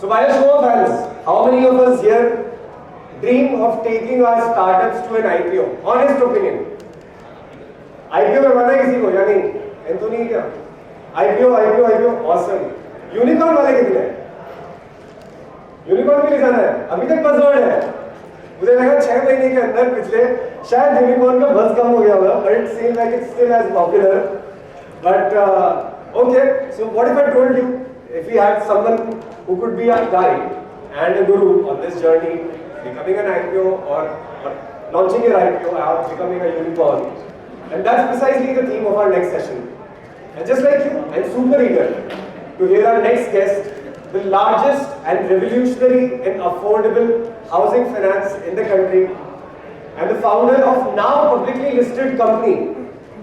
So by a show of hands, how many of us here dream of taking our startups to an IPO? Honest opinion. IPO में पता है किसी को या नहीं? तो नहीं क्या? IPO, awesome. Unicorn वाले कितने हैं? यूनिकॉर्न के लिए जाना है, अभी तक बज़वर्ड है। मुझे लगा 6 महीने के अंदर पिछले शायद यूनिकॉर्न का बज़ कम हो गया होगा, but it seems like it's still as popular. But okay, so what if I told you, if we had someone who could be our guide and a guru on this journey, becoming an IPO or launching your IPO or becoming a unicorn, and that's precisely the theme of our next session. And just like you, I'm super eager to hear our next guest, the largest and revolutionary and affordable housing finance in the country, and the founder of now publicly listed company,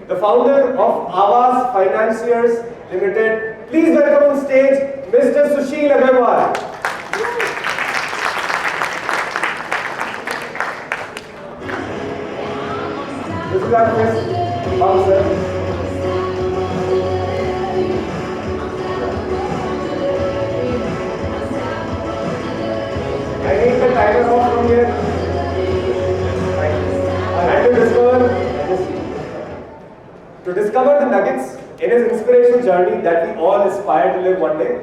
the founder of Aavas Financiers Limited. Please welcome on stage Mr. Sushil Agarwal. This is our first bouncer. I need the timer off from here. And to discover the nuggets in his inspirational journey that we all aspire to live one day,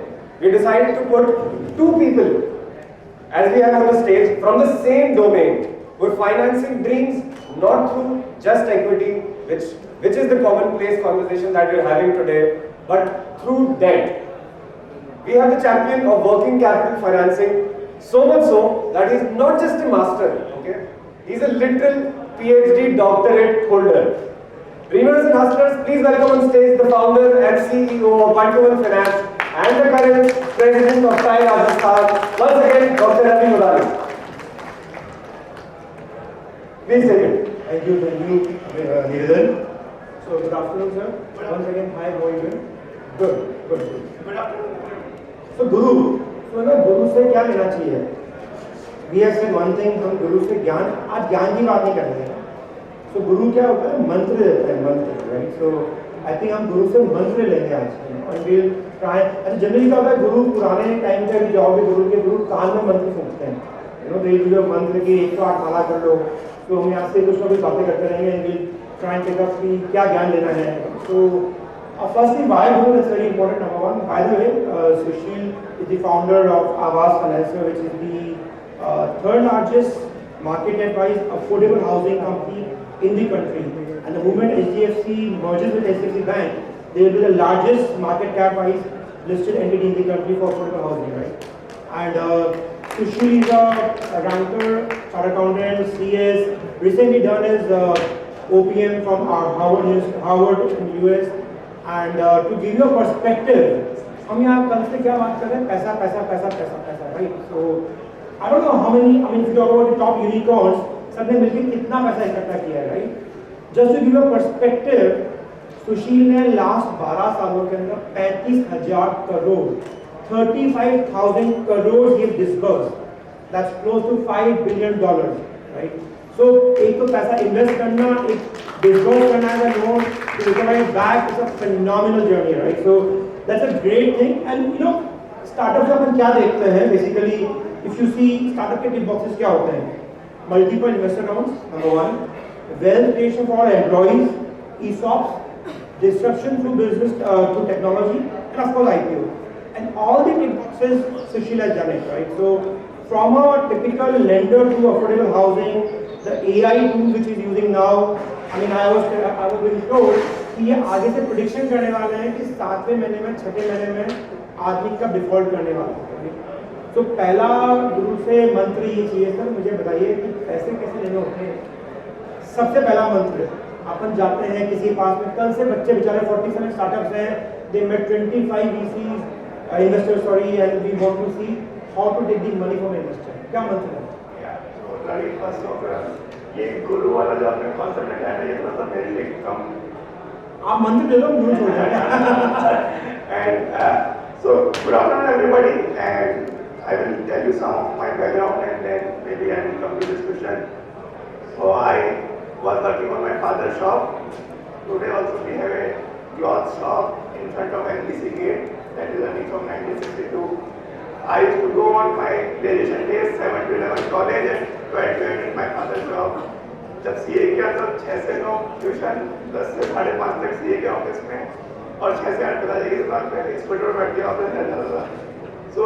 we decided to put two people, as we have on the stage, from the same domain, who are financing dreams not through just equity, which is the commonplace conversation that we're having today, but through debt. We have the champion of working capital financing, so much so that he's not just a master, okay? He's a literal PhD doctorate holder. Dreamers and hustlers, please welcome on stage the founder and CEO of 121 Finance and the current president of TiE Rajasthan, once again, Dr. Ravi Murali. Please take it. Thank you, Niranjan. So, good afternoon, sir. Once again, hi, how are you doing? Good. Good afternoon. So, Guru. So, Guru से क्या लेना चाहिए? We have said one thing, हम गुरु से ज्ञान, आज ज्ञान की बात नहीं करेंगे। So, गुरु क्या होता है? मंत्र देता है, मंत्र, right? So, I think हम गुरु से मंत्र लेंगे आज, और we'll try. अच्छा, जनरली क्या होता है? गुरु पुराने टाइम पे भी जाओगे गुरु के, गुरु कान में मंत्र सुनते हैं। they give you मंत्र की 108 माला कर लो। तो हम यहाँ से कुछ ना कुछ बातें करते रहेंगे, and we'll try and pick up कि क्या ज्ञान लेना है। So, firstly, why Guru is very important. Number one, by the way, Sushil is the founder of Aavas Financiers, which is the third largest market advice affordable housing company in the country. And the moment HDFC merges with HDFC Bank, they will be the largest market cap wise listed entity in the country for affordable housing, right? And Sushil is a ranker, chartered accountant, CS, recently done his OPM from Harvard in US. And to give you a perspective, हम यहाँ कल से क्या बात कर रहे हैं? पैसा, right? So I don't know how many. I mean, if you talk about the top unicorns, सबने मिलकर कितना पैसा इकट्ठा किया है, right? Just to give you a perspective, सुशील ने लास्ट 12 सालों के अंदर 35,000 crore, 35,000 crores he has disbursed. That's close to $5 billion, right? So एक तो पैसा इन्वेस्ट करना, एक disburse करना है loan, to recover it back is a phenomenal journey, right? So that's a great thing. And you know, startups में अपन क्या देखते हैं? Basically, if you see startup के tick boxes क्या होते हैं? Multiple investor rounds, number one. Wealth creation for employees, ESOPs, disruption through business, through technology, and of course IPO. And all the tick boxes, Sushil has done it, right? So from a typical lender to affordable housing, the AI tool which is using now, I mean, I was being told कि ये आगे से prediction करने वाले हैं कि 7वें महीने में, 6वें महीने में आदमी का default करने वाला है। तो पहला गुरु से मंत्र ये चाहिए सर, मुझे बताइए कि पैसे कैसे लेने होते हैं। सबसे पहला मंत्र, अपन जाते हैं किसी पास में, कल से बच्चे बेचारे 47 स्टार्टअप्स हैं, they met 25 VCs, investors, sorry, and we want to see how to take the money from investor. क्या मंत्र है? ये गुरु वाला जो आपने कॉन्सेप्ट लगाया है, ये थोड़ा सा मेरे लिए कम। आप मंत्र दे दो, गुरु छोड़ जाएगा। And so good afternoon everybody, and I will tell you some of my background, and then maybe I will come to this question. So I was working on my father's shop. Today also we have a cloth shop in front of NBC gate that is running from 1962. I used to go on my graduation days 7 to 11 college and 12 to 8 my father's job. जब CA किया तो 6 से 9 tuition, 10 से 5:30 तक CA के office में और 6 से 8 पिताजी की दुकान पे स्कूटर पर बैठ के ऑफिस रहता था. So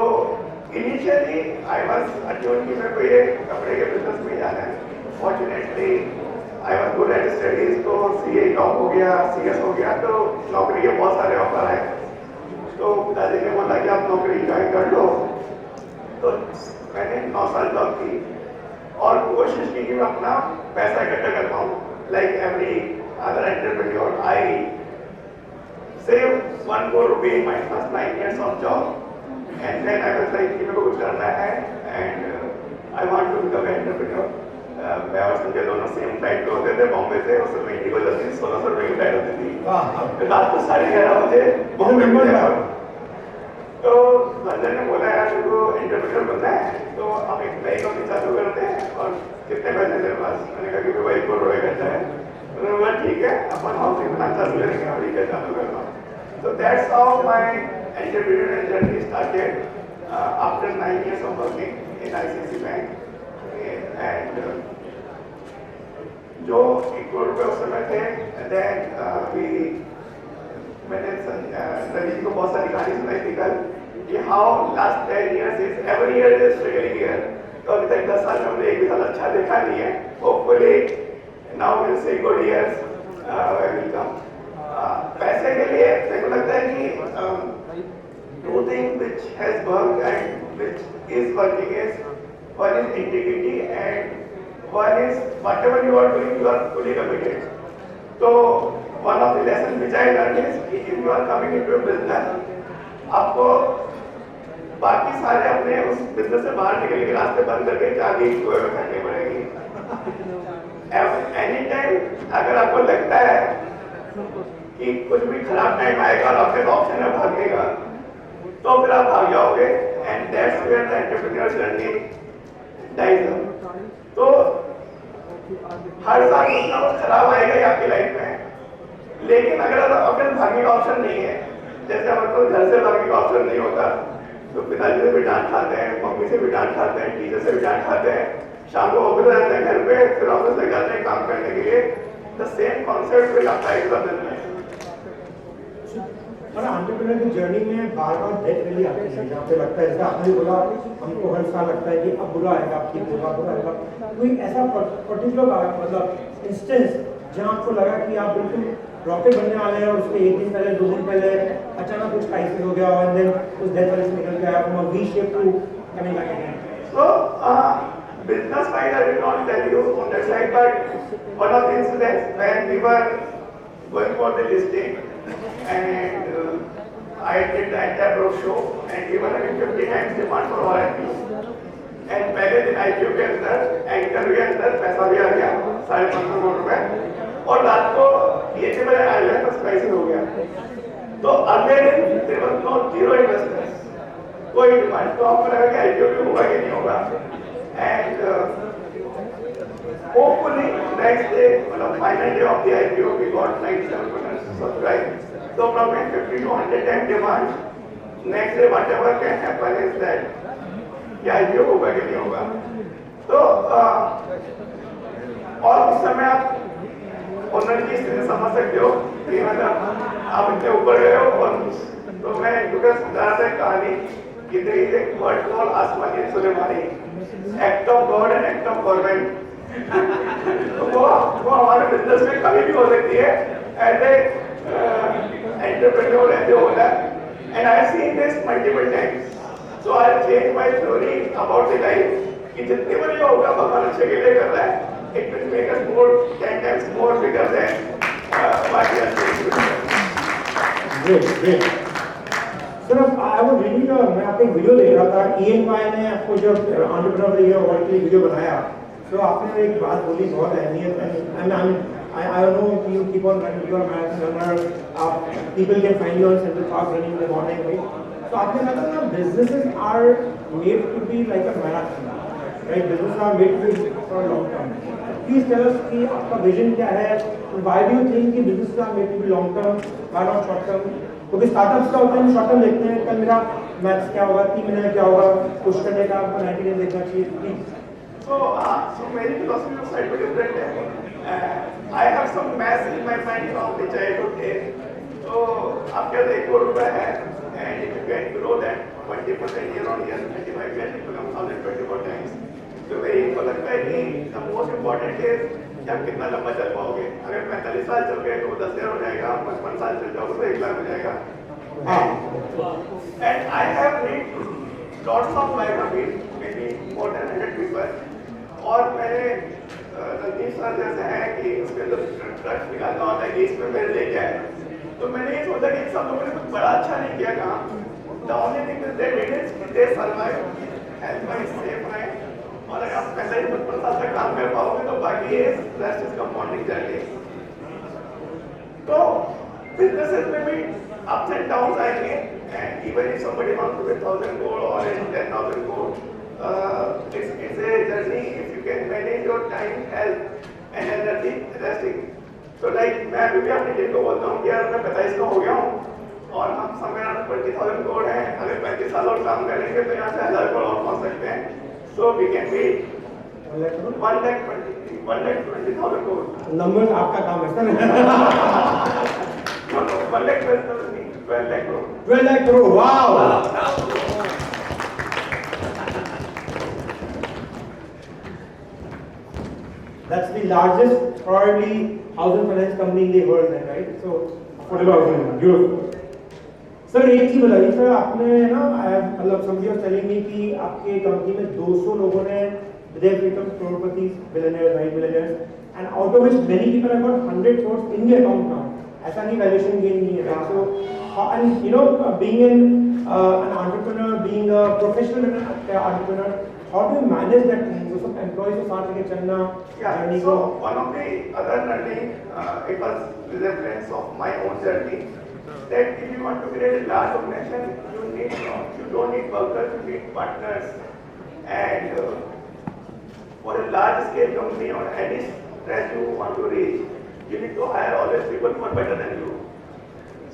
initially I was attuned कि मेरे को ये कपड़े के बिजनेस में जाना है. Fortunately I was good at studies तो CA टॉप हो गया, CS हो गया तो नौकरी के बहुत सारे ऑफर आए. तो पिताजी ने बोला कि आप नौकरी ज्वाइन कर लो. तो मैंने 9 साल जॉब की और कोशिश की कि मैं अपना पैसा इकट्ठा कर पाऊँ. Like every other entrepreneur I save 1 crore रुपए in my first 9 years of job and then I was like कि मेरे को कुछ करना है and I want to become entrepreneur. मैं और संजय दोनों सेम फ्लाइट पे होते थे बॉम्बे से. उस समय इंडिगो चलती थी, 1600 रुपये की फ्लाइट होती थी. रात को 11:30 बजे बॉम्बे में गया. तो संजय ने बोला यार तुमको एंटरप्रेन्योर बनना है तो हम एक नई कंपनी चालू करते हैं और कितने पैसे तेरे पास. मैंने कहा कि भाई 1 crore रुपये करता है. उन्होंने बोला ठीक है अपन हाउसिंग फाइनेंस चालू करेंगे और ये चालू करना. So that's how my entrepreneurial journey started after 9 years of working in ICICI Bank. And जो 1 crore रुपये उस समय थे देन मैंने रवि जी को बहुत सारी कहानी सुनाई थी कल कि how last 10 years is every year is struggling year. तो अभी तक 10 साल में हमने एक भी साल अच्छा देखा नहीं है. Hopefully now will say good years will come. पैसे के लिए मेरे को लगता है कि two things which has worked and which is working is one is integrity and one is whatever you are doing you are fully committed. So one of the lessons which I learned is if you are coming into a business आपको बाकी सारे अपने उस business से बाहर निकलने के रास्ते बंद करके चाबी कुएं में करनी पड़ेगी. एनी टाइम अगर आपको लगता है कि कुछ भी खराब टाइम आएगा और आपके ऑप्शन है भागने का तो फिर आप भाग जाओगे and that's where the entrepreneur journey dies. तो हर साल कुछ ना कुछ खराब आएगा ही आपकी लाइफ में. लेकिन अगर भागने का ऑप्शन नहीं है, जैसे हमारे को घर से भागने का ऑप्शन नहीं होता तो पिताजी से भी डांट खाते हैं, मम्मी से भी डांट खाते हैं, टीचर से भी डांट खाते हैं. शाम को ऑफिस रहते हैं घर पे, फिर ऑफिस से जाते हैं काम करने के लिए. The same concept will apply to the business. और एंटरप्रेन्योर की जर्नी में बार-बार डेथ रिली आती है जहाँ पे लगता है जैसे आपने बोला हमको हर साल लगता है कि अब बुरा आएगा, अब ठीक होगा, बुरा आएगा. कोई ऐसा पर्टिकुलर मतलब इंस्टेंस जहाँ आपको लगा कि आप बिल्कुल रॉकेट बनने वाले हैं और उसके 1 दिन पहले 2 दिन पहले अचानक कुछ क्राइसिस हो गया और देन उस डेथ वाले से निकल गया from a V shape to coming back again. So business wise I will not tell you on that side, but one of the incidents when we were going for the listing and I did the entire roadshow and we were having 50 times demand for RFP. And पहले दिन IPO के अंदर anchor के अंदर पैसा भी आ गया 550 करोड़ रुपए और रात को ये से मेरे आईएलएफ पर क्राइसिस हो गया. तो अगले दिन there was no zero investors, कोई डिमांड. तो हमको लगा कि IPO भी होगा कि नहीं होगा. एंड hopefully next day मतलब final day of the IPO we got 97% subscribe. So from 50 to 100 times demand, next day whatever can happen is that क्या IPO होगा कि नहीं होगा. तो और उस समय आप ओनर की स्थिति समझ सकते हो कि मतलब आप इतने ऊपर गए हो. और तो मैं क्योंकि सुना था कहानी कि there is a word called आसमानी Sulemani, act of God and act of government. तो वो हमारे बिजनेस में कभी भी हो सकती है as a entrepreneur, as a owner. And I have seen this multiple times. So I have change my theory about the life कि जितने बड़े होगा भगवान अच्छे के लिए कर रहा है. It will make us more 10 times more bigger than what we are doing. Great. Sir I was reading मैं आपका एक वीडियो देख रहा था. EY ने आपको जब entrepreneur of the year award के लिए वीडियो बनाया तो आपने एक बात बोली बहुत अहमियत है. I know you keep on running, you are a marathon runner. People can find you on Central Park running in the morning, right? So आपने कहा ना businesses are made to be like a marathon, right? Businesses are made to be for long term. Please tell us कि आपका vision क्या है? Why do you think कि businesses are made to be long term, why not short term? क्योंकि startups का होता है हम short term देखते हैं. कल मेरा मैथ्स क्या होगा, 3 महीने में क्या होगा, पुश करने का आपको 90 डेज देखना चाहिए प्लीज। So मेरी philosophy of slightly different है. I have some maths in my mind from the childhood days. So आपके पास 1 करोड़ रुपए है, and if you can grow that 20% year on year, 25 years it becomes 124 times. तो मेरी को लगता है कि the most important is कि आप कितना लंबा चल पाओगे. अगर 45 साल चल गए तो 10,000 हो जाएगा, 55 साल चल जाओगे तो 1 लाख हो जाएगा. And I have read lots of biographies, maybe more than 100 people. और मैंने रणदीप सर जैसे हैं कि उसके अंदर ट्रस्ट निकालना होता है कि इसमें मेरे ले क्या है, तो मैंने ये सोचा कि सब लोगों ने कुछ बड़ा अच्छा नहीं किया काम. The only thing is they did is they survive, health wise safe रहे, और अगर आप 45-55 साल तक काम कर पाओगे तो बाकी रेस्ट इज कंपाउंडिंग जर्नी. तो बिजनेसेस में भी अप्स एंड डाउन्स आएंगे, and even if somebody wants to be 1,000 crore or 10,000 crore, it's a journey if you can manage your time, health and energy resting. So like मैं अभी भी अपनी team को बोलता हूँ कि यार मैं 45 का हो गया हूँ और हम समय 20,000 crore हैं, अगर 35 साल और काम करेंगे तो यहाँ से 1,000 crore और पहुँच सकते हैं. So we can be 1,20,000 crore. Number आपका काम है sir. No, 1,12 lakh crore. 12 lakh crore, wow. That's the largest probably housing finance company in the world then, right? So affordable housing, beautiful. Sir एक चीज बताइए सर, आपने ना मतलब somebody was telling me कि आपके कंपनी में 200 लोगों ने they have become crorepati billionaires, right, billionaires, and out of which many people have got 100 crores in their account now. ऐसा नहीं valuation gain नहीं है, right? So and you know being an entrepreneur, being a professional entrepreneur, how do you manage that thing? So some employees को साथ लेके चलना. Yeah, so one of the other learning, it was reference of my own journey, that if you want to create a large organization, you don't need workers, you need partners. And for a large scale company or any stretch you want to reach, you need to hire always people who are better than you.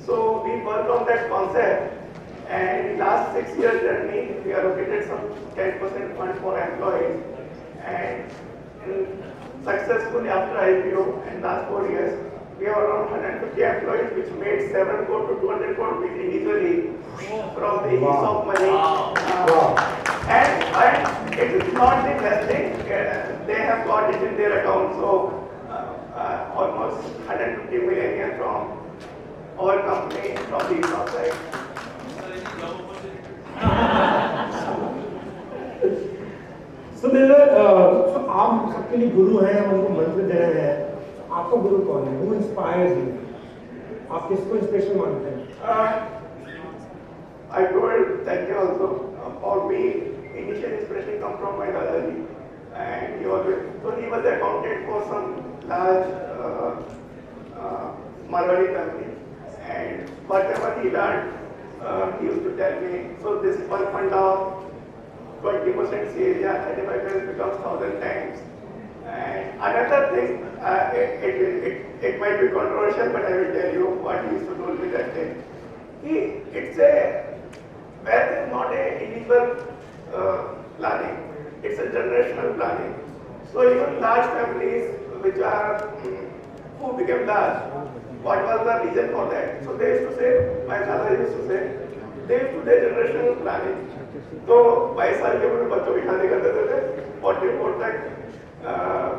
So we worked on that concept. And in last 6 years journey, we allocated some 10% fund for employees, and successfully after IPO and last 4 years, we have around 150 employees, which made 7 crore to 200 crore rupees individually from the ease of money. And it is not the best thing. They have got it in their account, so almost 150 million from our company from the ESOP side. So आप सबके लिए गुरु हैं, हम उनको मंत्र दे रहे हैं. आपका गुरु कौन है? Who inspires you? आप किसको इंस्पिरेशन मानते हैं? I told that day also, for me, initial inspiration come from my Dadaji, and he was the accountant for some large Marwari family, and whatever he learned, he used to tell me. So this per fund of 20% CAGR, 35% becomes 1,000 times. And another thing, it might be controversial, but I will tell you what he used to tell me that day. Wealth is not a individual planning, it's a generational planning. So even large families who became large, what was the reason for that? So they used to say, my father used to say, they used to do generational planning. तो 22 साल के उम्र बच्चों की शादी कर देते थे, 44 तक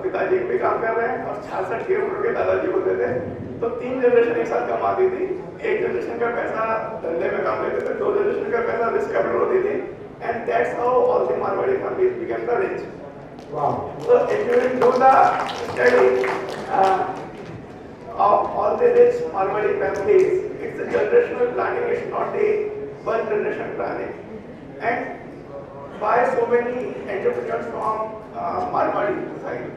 पिताजी भी काम कर रहे हैं और 66 की उम्र के दादाजी होते थे. तो 3 जनरेशन एक साथ कमाती थी. एक जनरेशन का पैसा धंधे में काम लेते थे, 2 जनरेशन का पैसा रिस्क कैपिटल होती थी, and that's how all the Marwari families became the rich. Wow. So if you will do the study of all the rich Marwari families, it's a generational planning, it's not a one generation planning. And why so many entrepreneurs from Marwari side?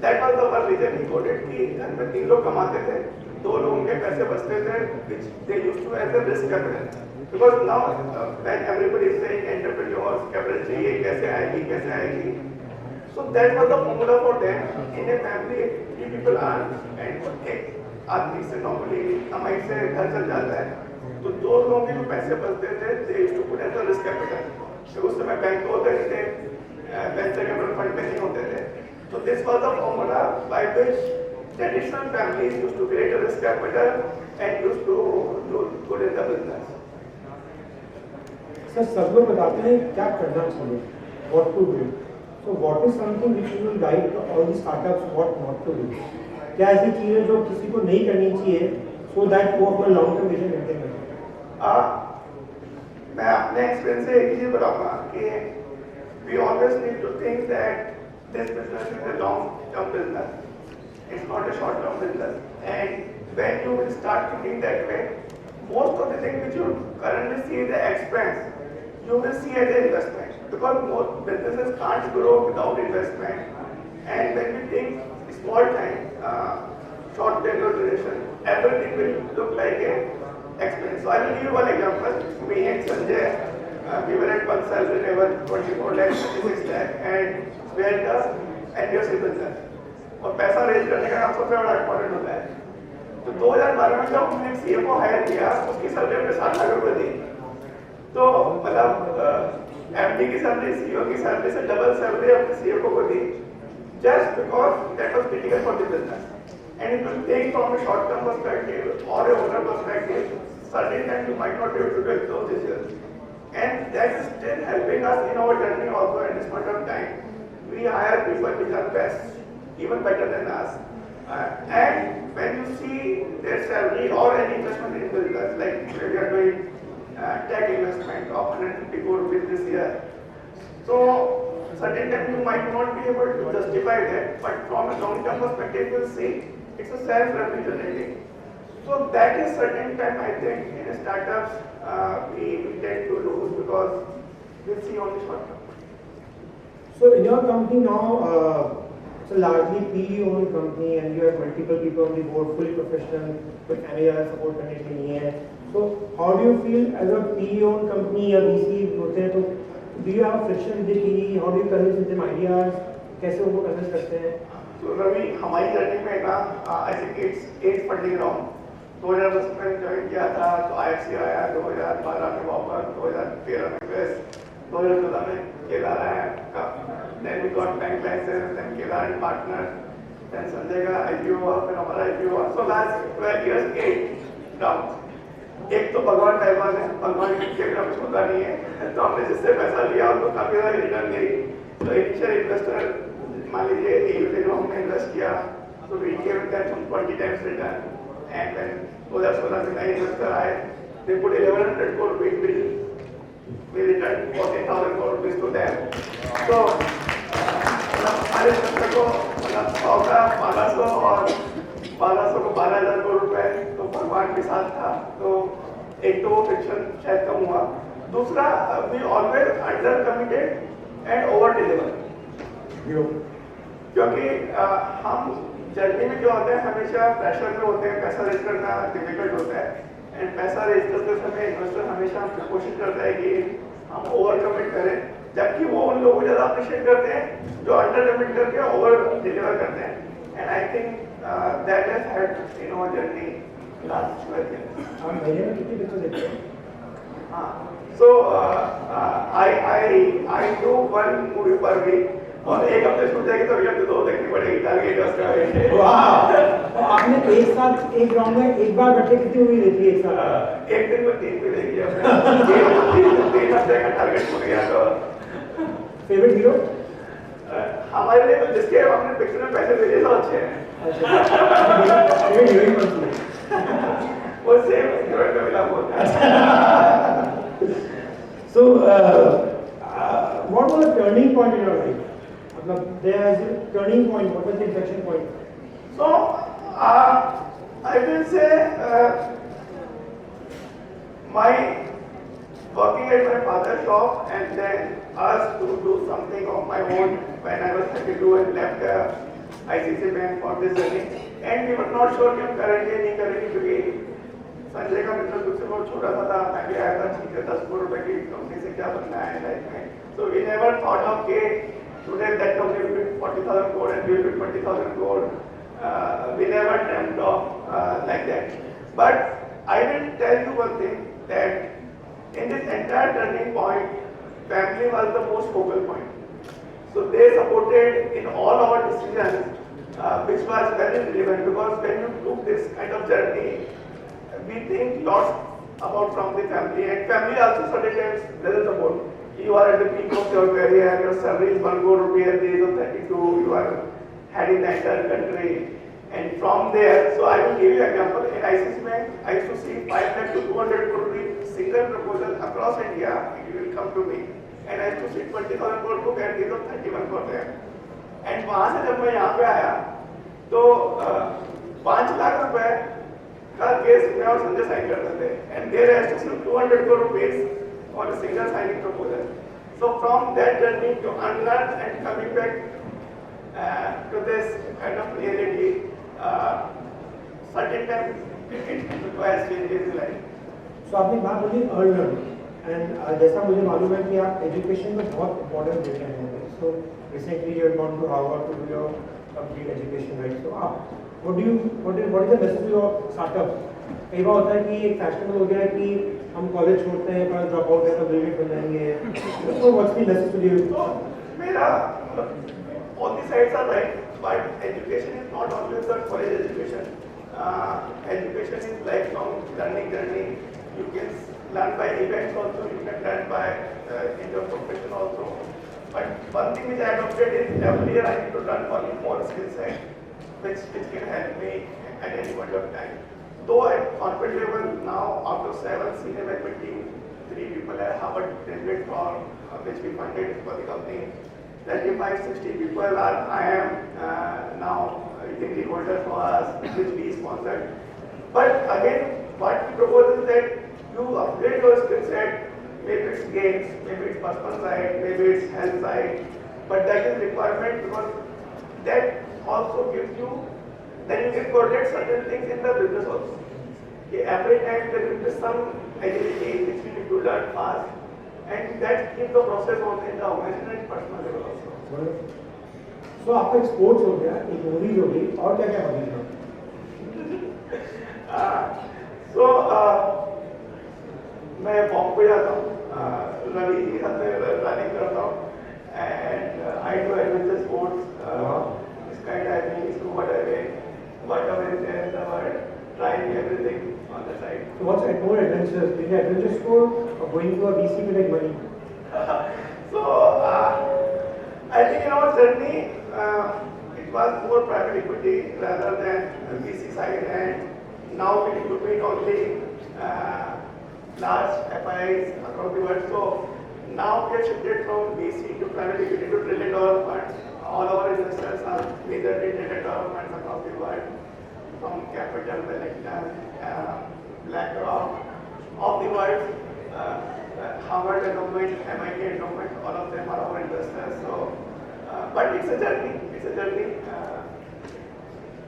That was the one reason he quoted कि घर में 3 लोग कमाते थे, 2 लोगों के पैसे बचते थे, which they used to as a risk capital. Because now when everybody is saying entrepreneurs capital चाहिए, कैसे आएगी? So that was the formula for them. In a family, 3 people earn, and एक आदमी से normally कमाई से घर चल जाता है. तो जो लोगों के जो पैसे बचते थे they used to put as a risk capital, तो उस समय बैंक होते नहीं थे, वेंचर कैपिटल फंड में नहीं होते थे, तो this was the formula by which traditional families used to create a risk capital and used to do good in the business. Sir सब लोग बताते हैं क्या करना चाहिए, what to do. So what is something which you will guide to all the startups what not to do? क्या ऐसी चीजें जो किसी को नहीं करनी चाहिए so that वो अपना लॉन्ग टर्म विजन मेंटेन कर सके? मैं अपने एक्सपीरियंस से एक ही चीज बताऊंगा कि we always need to think that this business is a long-term business. It's not a short-term business. And when you will start thinking that way, most of the things which you currently see as an expense, you will see as an investment. Because most businesses can't grow without investment. And when we think small time, short tenure duration, everything will look like a expense. So I will give you one example. Me and Sanjay, we were at one salary level, 24 lakh, 36 lakh, and we had the NBFC business. और पैसा raise करने का काम सबसे बड़ा important होता है। तो 2012 में जब हमने CFO हायर किया, उसकी सैलरी हमने 7 लाख रुपए दी। तो मतलब MD की सैलरी CEO की सैलरी से डबल सैलरी अपने CFO को दी, just because that was critical for the business. And if you take from a short-term perspective or a owner perspective, certain times you might not be able to take those decisions. And that is still helping us in our journey also at this point of time. We hire people which are best, even better than us. And when you see their salary or any investment in business, like we are doing tech investment of 150 crore rupees this year. So certain times you might not be able to justify that, but from a long-term perspective, you will see it's a self-revenue generating. So that is certain time I think in startups we tend to lose because we see only short term. So in your company now, it's a largely PE-owned company, and you have multiple people on the board, fully professional, with MAR support करने के लिए है. So how do you feel as a PE-owned company या VC होते हैं तो do you have friction with the PE? How do you convince them ideas? कैसे उनको convince करते हैं? So Ravi, हमारी जर्नी में ना I think it's funding round 2010 में ज्वाइन किया था, तो IFC आया 2012 में वापस, 2013 में वेस्ट, 2014 में केदार आया का, then we got bank license, then Kedar and partners, then Sanjay का IPO हुआ, फिर हमारा IPO हुआ, so last 12 years 8 rounds. एक तो भगवान मेहरबान है, भगवान के बिना कुछ होता नहीं है, तो हमने जिससे पैसा लिया उनको काफी ज्यादा रिटर्न दी। तो इनिशियल इन्वेस्टर मान लीजिए AU में हमने इन्वेस्ट किया, तो we gave that some 20 times return, and when 2016 में नए इन्वेस्टर आए, they put 1100 crore rupees, we returned 14,000 crore rupees to them. तो हमारे इन्वेस्टर को मतलब 100 का 1200 और 1200 को 12,000 करोड़ रुपए, तो भगवान के साथ था, तो एक तो वो फ्रिक्शन शायद कम हुआ। दूसरा, we always under committed and over deliver, क्योंकि हम जर्नी में जो होते हैं हमेशा प्रेशर में होते हैं, पैसा रेज करना डिफिकल्ट होता है, एंड पैसा रेज करते समय इन्वेस्टर हमेशा कोशिश करता है कि हम ओवर कमिट करें, जबकि वो उन लोगों को ज़्यादा अप्रिशिएट करते हैं जो अंडर कमिट करके ओवर डिलीवर करते हैं। And I think that has helped in our journey last 12 years. आप महीने में कितनी पिक्चर देखते हैं? So I do one movie per week. और एक हफ्ते छूट जाएगी तो अगले 2 देखनी पड़ेगी टारगेट उसका। वाह! आपने एक साथ एक राउंड में एक बार बैठे कितनी मूवी देखी है एक साथ? एक दिन में 3 भी देखी है। 3 हफ्ते का टारगेट हो गया तो। Favourite hero? हमारे लिए तो जिसके हमने पिक्चर में पैसे भेजे तो अच्छे हैं। फेवरेट हीरोइन कौन सी है? वो सेम हीरोइन में मिला बोलता है। So what was the turning point in your life? मतलब there is a turning point. What was the inflection point? So I will say my working at my father's shop and then asked to do something of my own when I was 32 and left ICICI Bank for this journey. And we were not sure कि हम करेंगे नहीं करेंगे, क्योंकि संजय का business मुझसे बहुत छोटा सा था, मैं भी आया था ठीक है 10 करोड़ रुपए की कंपनी से क्या बनना है लाइफ में। So we never thought of कि today that company will be 40,000 crore and we will be 20,000 crore. We never dreamt of like that. But I will tell you one thing that in this entire turning point, family was the most focal point. So they supported in all our decisions, which was very relevant because when you took this kind of journey, we think lots about from the family and family also certain times doesn't support. You are at the peak of your career, your salary is 1 crore rupee at the age of 32, you are heading the entire country. And from there, so I will give you an example. In ICICI Bank, I used to see 5 lakh to 200 crore rupee single proposal across India. It will come to me. And I used to see 20,000 crore book at the age of 31 crore there. And वहाँ से जब मैं यहाँ पे आया, तो 5 लाख रुपए का केस में और संजय साइन करते थे. And there I used to see 200 crore rupees on a single signing proposal. So from that journey to unlearn and coming back to this kind of reality, certain times it requires changes in life. So आपने बात बोली earn and जैसा मुझे मालूम है कि आप education में बहुत इम्पोर्टेंस देते हैं. So recently you have gone to Harvard to do your complete education, right? So आप what is the message to your startup? कई बार होता है कि एक फैशनेबल हो गया है कि हम कॉलेज छोड़ते हैं पर ड्रॉप आउट है तो ग्रेजुएट बन जाएंगे. So what's the message to you? मेरा all the sides are right, but education is not always the college education. Education is lifelong learning journey. You can learn by events also, you can learn by in your profession also. But one thing which I adopted is every year I need to learn only more skill set, which can help me at any point of time. Though at corporate level now, after 7 senior management team, 3 people at Harvard graduate for which we funded for the company. 35-60 people are, I am now degree holder for us, which we sponsored. But again, what we propose is that you upgrade your skill set, maybe it's games, maybe it's personal side, maybe it's health side, but that is requirement because that also gives you, then you can coordinate certain things in the business also. Okay, every time there will be some agility which you need to learn fast. And that keeps the process on in the organization and personal level also. So आपका sports हो गया, एक movies हो गई, और क्या क्या hobbies हैं? So मैं वॉक पे जाता हूँ, रवि जी के साथ रनिंग करता हूँ, and I do adventure sports, skydiving, scuba diving, whatever is there in the world, trying everything on the side. So what's more adventures? Being an adventure sport or going to a VC to make money? So I think in our journey it was more private equity rather than VC side, and now we need to meet only large FIs across the world. So now we have shifted from VC to private equity to trillion-dollar funds. All our investors are majorly trillion-dollar funds across the world, from Capital, Wellington, BlackRock, of the world, Harvard endowment, MIT endowment, all of them are our investors. So, but it's a journey. It's a journey.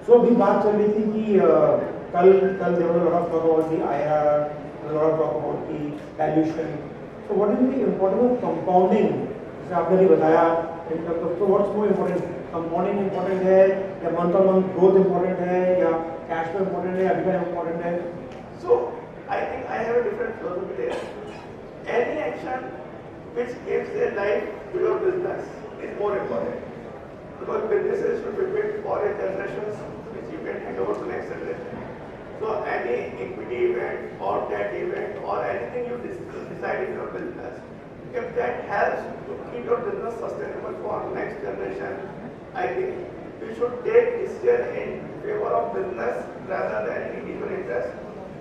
So अभी बात चल रही थी कि कल there was a lot of talk about the IRR, a lot of talk about the valuation. So what is the importance of compounding? जैसे आपने भी बताया, in terms of, so what's more important? Compounding important है या month on month growth important है या cash flow important है या EBITDA important है? So I think I have a different philosophy there. Any action which gives a life to your business is more important. Because businesses should be built for a generations which you can hand over to next generation. So any equity event or debt event or anything you decide in your business, if that helps to keep your business sustainable for next generation, I think you should take decision in favor of business rather than individual interest.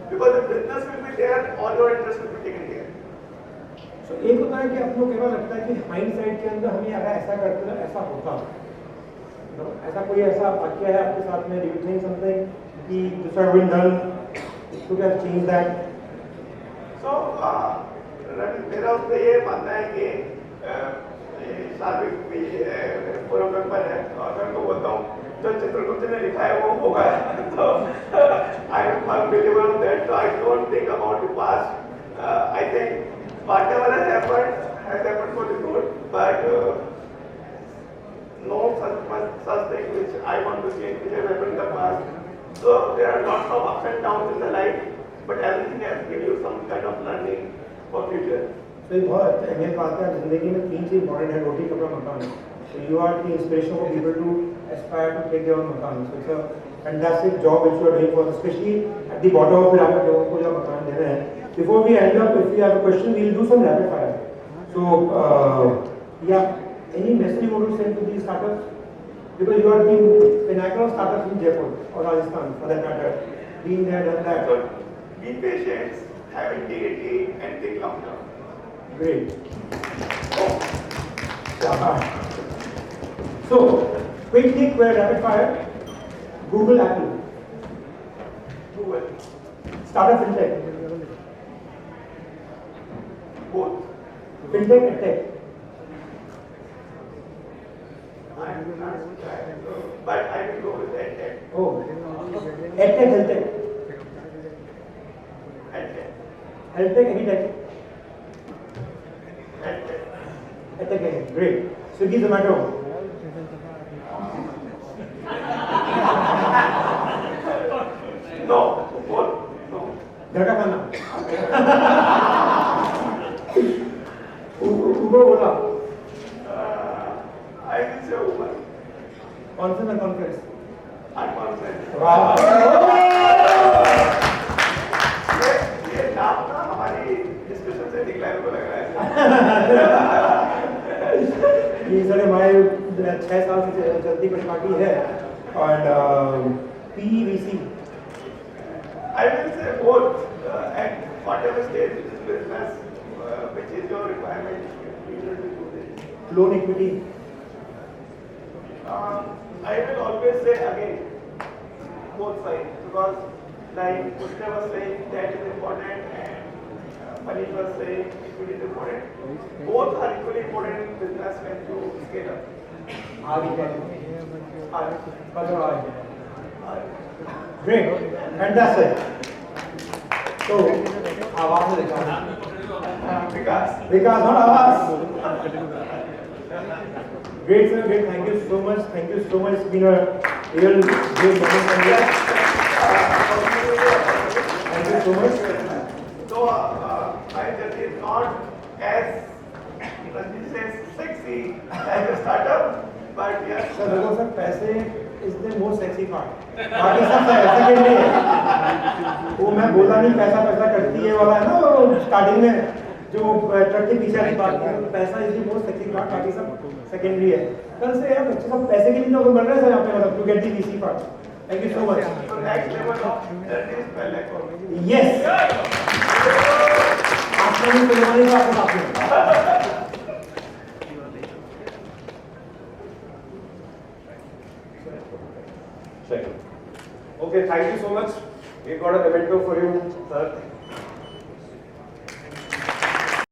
Because if business will be there, all your interest will be taken care. So एक होता है कि अपनों को लगता है कि hindsight के अंदर हमें अगर ऐसा करते तो ऐसा होता, ऐसा कोई ऐसा वाक्य है आपके साथ में? Do you think something कि this had been done, it could have changed that? So मेरा उससे ये मानना है कि साबिक भी पूरा मेंबर है और मैं उनको बोलता हूँ जो चित्रगुप्त ने लिखा है वो होगा. तो I am a believer of that. So I don't think about the past. I think whatever has happened for the good, but no such thing which I want to change which has happened in the past. So there are lots of ups and downs in the life, but everything has given you some kind of learning for future. तो ये बहुत अहमियत बात है जिंदगी में तीन चीज इम्पोर्टेंट है रोटी कपड़ा मकान so you are the inspiration for people to aspire to take their own मकान so it's a fantastic job which you are doing for especially at the bottom of pyramid लोगों को जो मकान दे रहे हैं before we end up if you have a question we'll do some rapid fire so yeah any message you want to send to these startups because you are the pinnacle of startups in Jaipur or Rajasthan for that matter being there done that So be patient, have integrity, and think long term. great so quickly rapid fire Google Apple Google, startup fintech both. fintech and tech I'm not sure, but I will go with EdTech. oh edtech health tech any tech EdTech. edtech great Swiggy Zomato No, both. No. घर का खाना Uber Ola I will say Uber. Confidence and conference I'm confident. wow ये नाम ना हमारी discussion से निकला को लग रहा है. ये सर हमारे 6 साल से चलती बड़ी पार्टी है और PVC I will say both. At whatever stage it is business, which is your requirement, you will do this. loan equity I will always say again, both sides, because like Pushkar was saying, that is important, and Manish was saying equity is important. Both are equally important in business when you scale up. आगे great fantastic so आवाज से देखा Because Vikas not आवाज great sir great thank you so much it's been a real great moment for you thank you so much so my journey is not as Ranjit says sexy as a startup, but yes. Sir देखो sir पैसे is the most sexy part बाकी सब secondary है वो मैं बोला नहीं पैसा पैसा करती है वाला है ना वो स्टार्टिंग में जो ट्रक के पीछे वाली बात की पैसा is the most sexy part बाकी सब सेकेंडरी है कल से यार बच्चे सब पैसे के लिए तो बन रहे हैं सर यहाँ पे मतलब to get the VC part thank you so much So next level of journey is Pelle. Yes आपने भी सुलेमानी का आपको आपने Okay, thank you so much. We got a memento for you, sir.